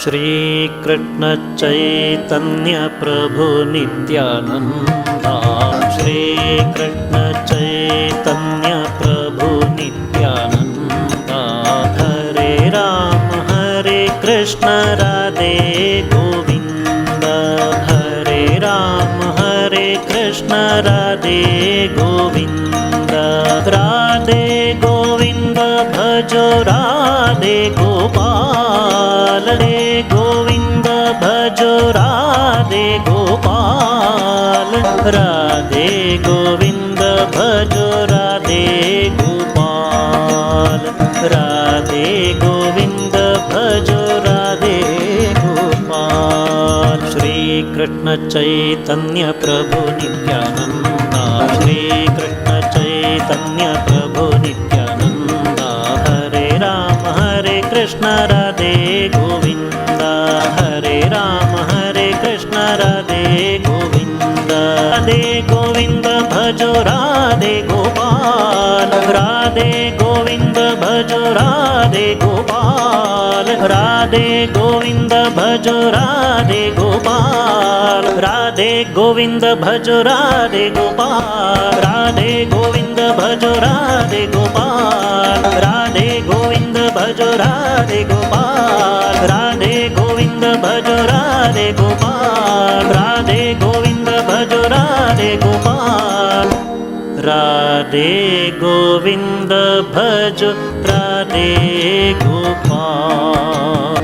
श्री कृष्ण चैतन्य प्रभु नित्यानंदा। श्री कृष्ण चैतन्य प्रभु नित्यानंदा। हरे राम हरे कृष्ण राधे गोविंद। हरे राम हरे कृष्ण राधे गोविंद। राधे गोविंद भजो राधे गोपाल। रे गोविंद भजो राधे गोपाल। राधे गोविंद भजो राधे गोपाल। राधे गोविंद भजो राधे गोपाल। श्री कृष्ण चैतन्य प्रभु नित्यानंदा। श्री कृष्ण चैतन्य प्रभु नित्यानंदा। हरे राम हरे कृष्ण राधे गोविंद। हरे राम हरे कृष्ण राधे गोविंद। राधे गोविंद भजो राधे गोपाल। राधे गोविंद भजो राधे गोपाल। राधे गोविंद भजो राधे गोपाल। राधे गोविंद भजो राधे गोपाल। राधे गोविंद भजो राधे गोपाल। राधे गोविंद भजो राधे गोपाल। राधे गोविंद भजो राधे गोपाल। राधे गोविंद भजो राधे गोपाल। राधे गोविंद भजो राधे गोपाल।